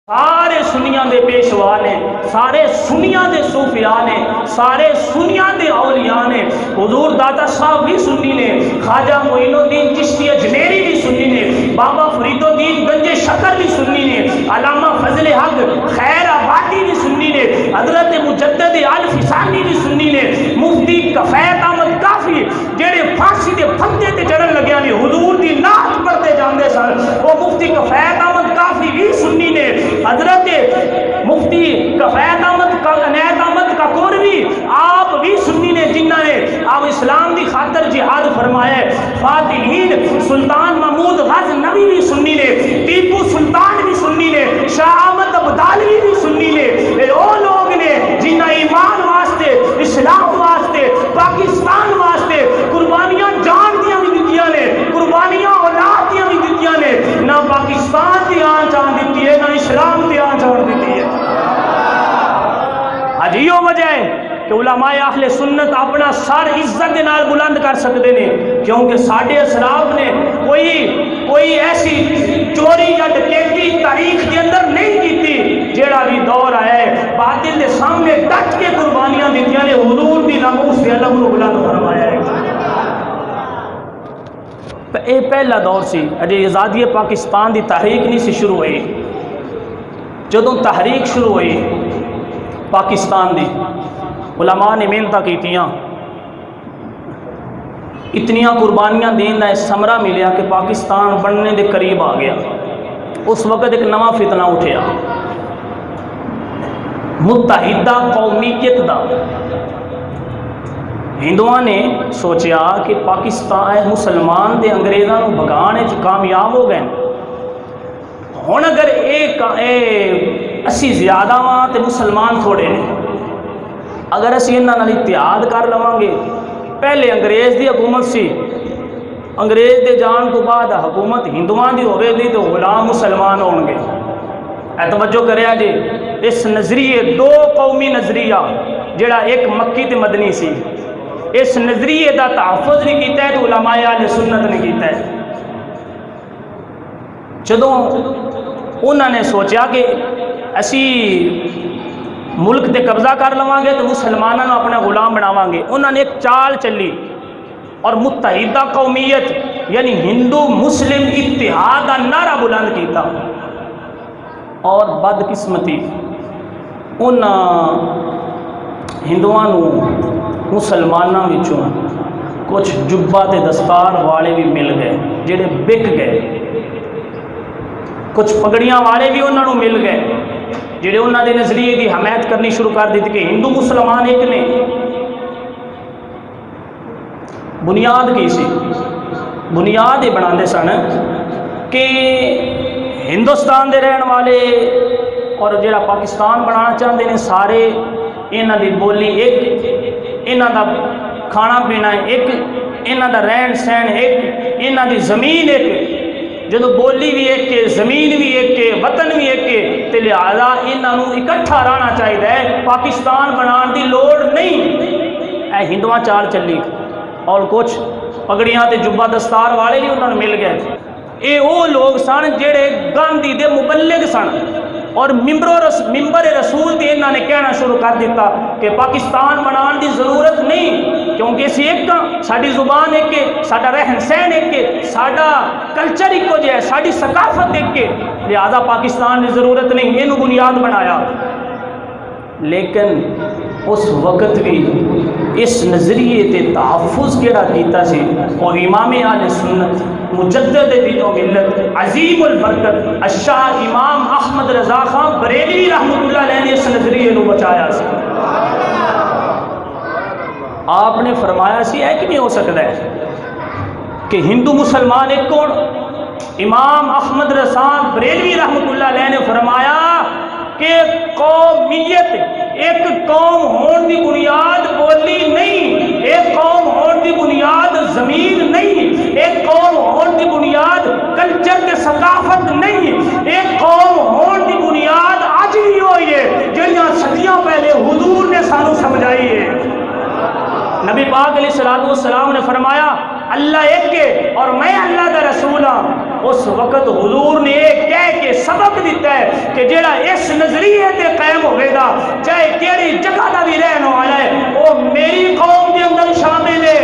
سارے سنیاں دے پیشوا نے، سارے سنیاں دے صوفیاء نے، سارے سنیاں دے اولیاء نے۔ حضور داتا صاحب بھی سنی نے، خواجہ معین الدین چشتی اجمیری بھی سنی نے، بابا فرید الدین گنج شکر بھی سنی نے، علامہ فضل حق خیر آبادی بھی سنی نے، حضرت مجدد الفسانی بھی سنی نے، مفتی کفایت احمد کافی جڑے پھانسی دے پھندے تے چڑھن لگیا نے حضور دی نعت پڑھتے جاندے سن، وہ مفتی کفایت احمد کافی بھی سنی نے۔ حضرت مفتی کفایت احمد کاکوروی آپ بھی سنی نے، جنہاں نے آپ اسلام دی خاطر جہاد فرمایا ہے۔ فاتحین سلطان محمود غزنوی بھی سنی نے، ٹیپو سلطان بھی سنی نے، شاہ احمد ابدالوی بھی سنی نے۔ یہ وہ لوگ نے جنہاں ایمان واسطے، اسلام واسطے، پاکستان واسطے قربانیاں جان دیاں بھی دتیاں نے، قربانیاں اولاد دیاں بھی دتیاں نے۔ نہ پاکستان دی آن جان دیتی ہے، نہ اسلام دی آن جان دیتی ہے۔ آج یہ وجہ ہے کہ علماء اہل سنت اپنا سر عزت دے نال بلند کر سکتے ہیں، کیونکہ ساڈے اسلاف نے کوئی ایسی چوری یا ڈکیتی تاریخ کے اندر نہیں کیتی۔ جیڑا بھی دور آیا ہے باطل دے سامنے ڈٹ کے قربانیاں دیتیاں نے، حضور دی ناموس دے علم نو بلند فرمایا ہے۔ اے پہلا دور سی، اجے آزادی پاکستان دی تحریک نہیں سی شروع ہوئی۔ جدوں تحریک شروع ہوئی پاکستان دی، علماء نے محنتاں کیتیاں، اتنیاں قربانیاں دین دا ثمرہ ملیا کہ پاکستان بننے دے قریب آ گیا۔ اس وقت ایک نواں فتنہ اٹھیا، متحدہ قومیت دا۔ ہندوؤں نے سوچیا کہ پاکستان مسلمان دے انگریزاں نو بھگانے چ کامیاب ہو گئے، ہن اگر اسی زیادہ ہاں تے مسلمان تھوڑے نے، اگر اسی انہاں نال اتحاد کر لواں گے۔ پہلے انگریز دی حکومت سی، انگریز دے جان تو بعد حکومت ہندوؤں دی ہوے گی تو غلام مسلمان ہون گے۔ اے توجہ کریا جی، اس نظریے دو قومی نظریہ جڑا ایک مکی تے مدنی سی، اس نظریے دا تحفظ بھی کیتا ہے تو علماء اہل سنت نے کیتا ہے۔ جدوں انہوں نے سوچا کہ اسی ملک تے قبضہ کر لواں گے تو مسلمانوں اپنے غلام بناواں گے، انہوں نے ایک چال چلی اور متحدہ قومیت یعنی ہندو مسلم اتحاد کا نعرہ بلند کیتا۔ اور بدقسمتی ان ہندوؤں مسلمانوں وچوں کچھ جبہ تے دستار والے بھی مل گئے جڑے بک گئے، کچھ پگڑیاں والے بھی انہوں مل گئے جڑے انہوں نے نظریے کی حمایت کرنی شروع کر دی کہ ہندو مسلمان ایک نے۔ بنیاد کی سی؟ بنیاد یہ بنا سن کہ ہندوستان دے رہن والے اور جڑا پاکستان بنانا چاہتے ہیں سارے انہاں دی بولی ایک، انہاں دا کھانا پینا ایک، انہاں دا رہن سہن ایک، انہاں دی زمین ایک۔ جدو بولی بھی ایک ہے، زمین بھی ایک ہے، وطن بھی ایک ہے، تو لہذا انہوں اکٹھا رہنا چاہیے، پاکستان بنان دی لوڑ نہیں۔ اے ہندوؤں چال چلی اور کچھ پگڑیاں تے جبہ دستار والے بھی انہوں نے مل گئے۔ اے وہ لوگ سن جڑے گاندھی دے مبلغ سن اور ممبر رسول دی انہوں نے کہنا شروع کر دیتا کہ پاکستان بنان دی ضرورت نہیں، کیونکہ اسی ایک ہاں، ساری زبان ایک ہے، ساڈا رہن سہن ایک ہے، ساڈا کلچر ایک جو ہے، ساری ثقافت ایک ہے، لہذا پاکستان دی ضرورت نہیں، یہ بنیاد بنایا۔ لیکن اس وقت بھی اس نظریے تے تحفظ کیڑا کیتا سی وہ امام اہل سنت مجدد دین و ملت عظیم البرکت الشاہ امام احمد رضا خان بریلوی رحمۃ اللہ علیہ نے اس نظریے کو بچایا سی۔ آپ نے فرمایا سی ہے کہ نہیں ہو سکتا ہے کہ ہندو مسلمان ایک کون؟ امام احمد رضا بریلوی رحمۃ اللہ علیہ نے فرمایا کہ قومیت ایک قوم ہون دی بنیاد بولی نہیں، ایک قوم ہون دی بنیاد زمین نہیں، ایک قوم ہون دی بنیاد کلچر کے ثقافت نہیں، ایک قوم ہون دی بنیاد آج بھی ہوئی ہے جنہاں صدیاں پہلے حضور نے سانو سمجھائی ہے۔ نبی پاک علیہ السلام نے فرمایا اللہ ایک ہے اور میں اللہ کا رسول ہوں۔ اس وقت حضور نے ایک کہہ کے سبق دیتا ہے کہ جیڑا اس نظریے تے قائم ہوئے گا چاہے کیڑی جگہ دا بھی رہنے والا ہے وہ میری قوم کے اندر شامل ہے۔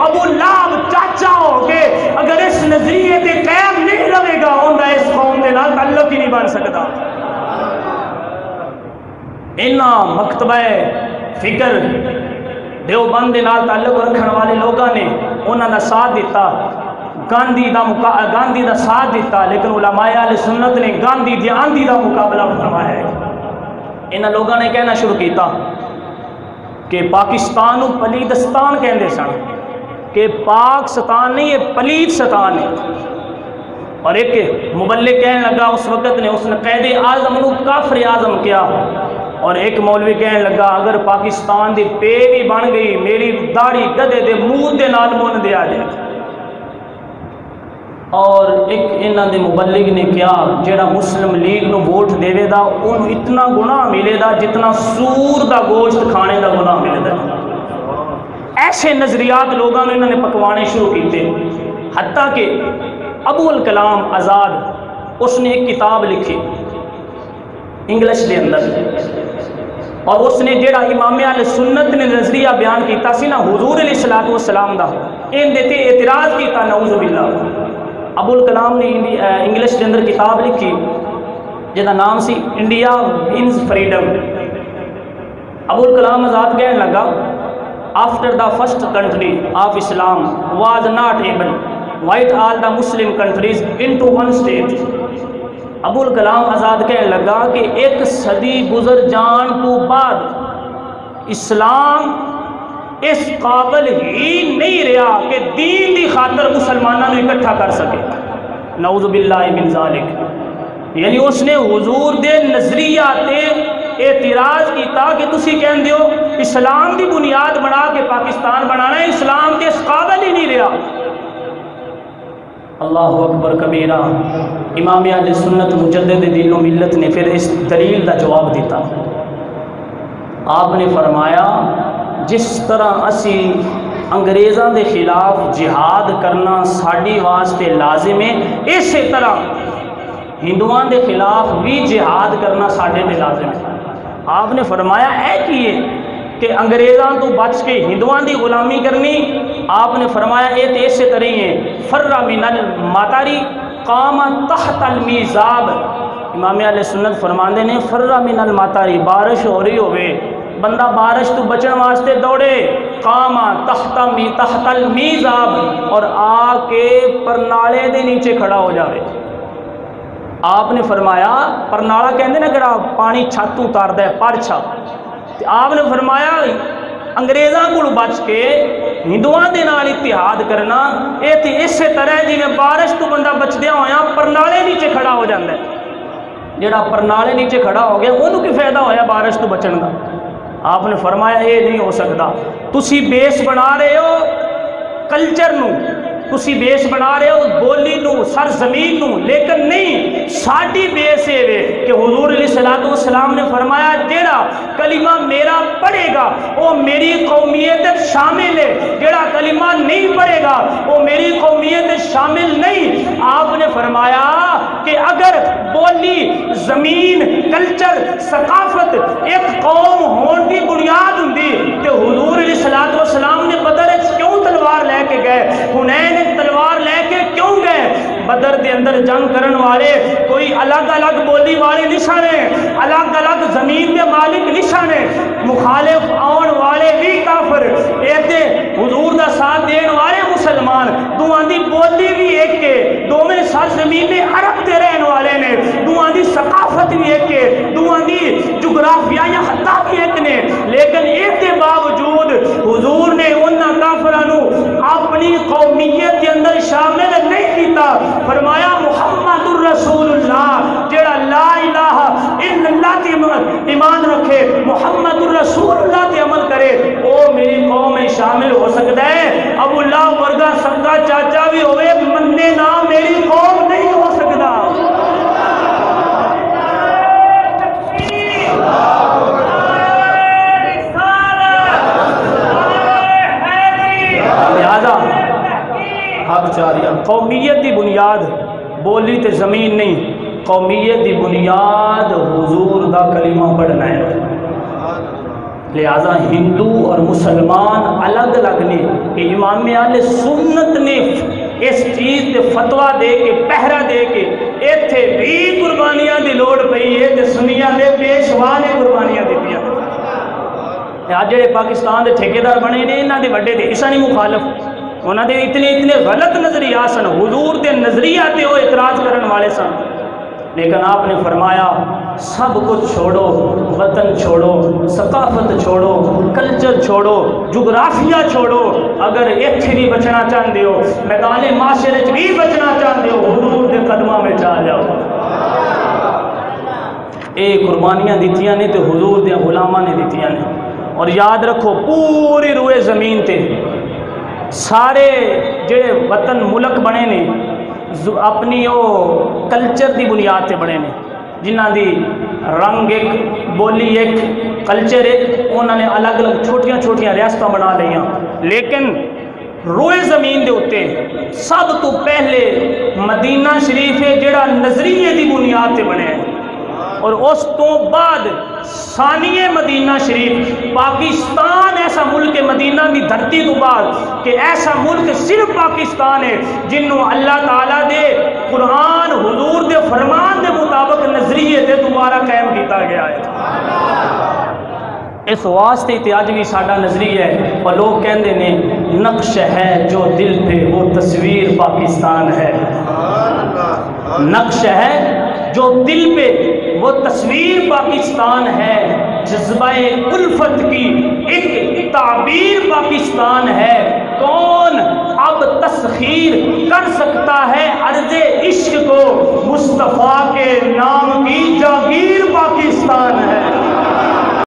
ابو لہب چاچا ہو کے اگر اس نظریے تے قائم نہیں رہے گا انہاں اس قوم دے نال تعلق ہی نہیں بن سکتا۔ انہاں مکتبہ فکر دیوبند دے نال تعلق رکھنے والے لوگاں نے انہاں دا ساتھ دیتا، گاندھی دا ساتھ دیتا، لیکن علماء اہل سنت نے گاندھی دی آندھی دا مقابلہ فرمایا ہے۔ انہاں لوگاں نے کہنا شروع کیتا کہ پاکستان کو پلیتستان کہندے سن، کہ پاکستان نہیں یہ پلیتستان ہے۔ اور ایک مبلغ کہنے لگا اس وقت نے اس نے قائد اعظم نو کافر اعظم کیا، اور ایک مولوی کہنے لگا اگر پاکستان دی پے بھی بن گئی میری داڑھی گدے دے منہ دے نال مون دیا جائے۔ اور ایک انہاں دے مبلغ نے کیا جیڑا مسلم لیگ نو ووٹ دے دا انہوں اتنا گناہ ملے دا جتنا سور دا گوشت کھانے دا گناہ ملے دا۔ ایسے نظریات لوگوں نے انہوں نے پکوانے شروع کیتے، حتیٰ کہ ابو الکلام آزاد اس نے ایک کتاب لکھی انگلش دے اندر، اور اس نے جیڑا امام اہل سنت نے نظریہ بیان کیتا سی نا حضور علیہ الصلوۃ والسلام دا، ان دیتے اعتراض کیتا نعوذ باللہ۔ ابو الکلام نے انگلش کے اندر کتاب لکھی جہاں نام سی India wins freedom. Abul Kalam Azad کہنے لگا after the first country of Islam was not able unite all the Muslim countries into one state. Abul Kalam Azad کہنے لگا کہ ایک صدی گزر جان تو بعد اسلام اس قابل ہی نہیں رہا کہ دین دی خاطر مسلمانوں نے اکٹھا کر سکے، نعوذ باللہ من ذالک۔ یعنی اس نے حضور دے نظریہ تے اعتراض کیتا کہ تسی کہندے ہو اسلام دی بنیاد بنا کے پاکستان بنانا ہے، اسلام تے اس قابل ہی نہیں رہا۔ اللہ اکبر کبیرہ۔ امام اہل سنت مجدد دین و ملت نے پھر اس دلیل دا جواب دیتا۔ آپ نے فرمایا جس طرح اسی انگریزاں دے خلاف جہاد کرنا ساڈی واسطے لازم ہے، اسی طرح ہندوؤں دے خلاف بھی جہاد کرنا ساڈے تے لازم ہے۔ آپ نے فرمایا اے کیے کہ انگریزاں تو بچ کے ہندوؤں دی غلامی کرنی۔ آپ نے فرمایا اے تے اسی طرح ہی ہے، فر من المطری قام تحت المیزاب۔ امام اہل سنت فرماندے نے فر من المطری، بارش ہو رہی ہوئے بندہ بارش تو بچن واسطے دوڑے، قام تحت المیزاب، اور آ کے پرنالے دے نیچے کھڑا ہو جاوے۔ آپ نے فرمایا پرنالا کہندے نا جڑا پانی چھت اتاردا ہے پرچھا، آپ نے فرمایا انگریزاں کو بچ کے ہندوؤں دے نال اتحاد کرنا اے تے اسی طرح جی میں بارش تو بندہ بچدیا ہویا پرنالے نیچے کھڑا ہو جاندہ ہے۔ جڑا پرنالے نیچے کھڑا ہو گیا انہوں کی فائدہ ہویا بارش تو بچن دا۔ آپ نے فرمایا اے نہیں ہو سکتا، تسی بیس بنا رہے ہو کلچر نو، تسی بیس بنا رہے ہو بولی نو، سرزمین نو، لیکن نہیں ساڈی بیس ہے کہ حضور علیہ الصلوۃ والسلام نے فرمایا جیڑا کلمہ میرا پڑھے گا وہ میری قومیت شامل ہے، جیڑا کلمہ نہیں پڑھے گا وہ میری قومیت شامل نہیں۔ آپ نے فرمایا کہ اگر بولی، زمین، کلچر، ثقافت ایک قوم ہون کی بنیاد ہوندی تو حضور علیہ الصلوۃ والسلام نے بدر کیوں تلوار لے کے گئے، حنین تلوار لے کے کیوں گئے؟ بدر دے اندر جنگ کرن والے کوئی الگ الگ بولی والے نشانے، الگ الگ زمین دے مالک نشانے، مخالف آن والے بھی کافر، ایتے حضور دا ساتھ دین والے مسلمان، دوان دی بولی بھی ایک کے، دومیں سرزمین عرب دے رہن والے نے، دوان دی ثقافت بھی ایک کے، دوان دی جغرافیہ یا خطہ بھی ایک نے، لیکن ایک کے باوجود حضور نے انہا کافرانو اپنی قومیت کے اندر شامل نہیں کیتا۔ فرمایا محمد الرسول اللہ، جیڑا لا الہ الا اللہ تے ایمان رکھے، محمد الرسول اللہ تے عمل کرے، وہ میری قوم میں شامل ہو سکتا ہے۔ ابو اللہ ورگا سکا چاچا بھی ہوئے مننے نہ میری قوم نہیں ہو سکتا۔ لہذا قومیت دی بنیاد بولی تے زمین نہیں، قومیت دی بنیاد حضور دا کلمہ پڑھنا ہے۔ لہذا ہندو اور مسلمان الگ الگ نے، کہ امام اہل سنت نے اس چیز تے فتویٰ دے کے پہرا دے کے ایتھے بھی قربانیاں دی لوڑ پئی ہے تے سنیاں دے پیشوا نے قربانیاں دتیاں۔ آج جڑے پاکستان دے ٹھیکیدار بنے نے انہاں دے وڈے دے اساں نہیں مخالف، انہاں دے اتنے غلط نظریات سن، حضور دے نظریات تے وہ اعتراض کرن والے سن، لیکن آپ نے فرمایا سب کچھ چھوڑو، وطن چھوڑو، ثقافت چھوڑو، کلچر چھوڑو، جغرافیہ چھوڑو، اگر ایتھے بھی بچنا چاہتے ہو، میدان معاشرے بھی بچنا چاہتے ہو، حضور دے قدمہ میں چاہ جاؤ۔ اے قربانیاں دیتیاں نے تے حضور دے غلاماں نے دیتیاں نے۔ اور یاد رکھو پوری روئے زمین تے سارے جڑے وطن ملک بنے نے اپنی وہ کلچر دی بنیاد تے بنے نے، جنہ دی رنگ ایک، بولی ایک، کلچر ایک، انہوں نے الگ الگ چھوٹیاں چھوٹیاں ریاستاں بنا لئیاں، لیکن روئے زمین دے ہوتے سب تو پہلے مدینہ شریف ہے جڑا نظریے دی بنیاد تے بنے ہیں، اور اس تو بعد ثانیہ مدینہ شریف پاکستان ایسا ملک مدینہ بھی دھرتی تو بعد کہ ایسا ملک صرف پاکستان ہے جنہوں اللہ تعالیٰ دے قرآن حضور دے فرمان دے مطابق نظریے دے دوبارہ قائم کیتا گیا ہے۔ اس واسطے تے اج بھی ساڈا نظریہ ہے، اور لوگ کہندے نے نقش ہے جو دل پہ وہ تصویر پاکستان ہے، نقش ہے جو دل پہ وہ تصویر پاکستان ہے، جذبہ الفت کی ایک تعبیر پاکستان ہے۔ کون اب تسخیر کر سکتا ہے عرض عشق کو، مصطفیٰ کے نام کی جاگیر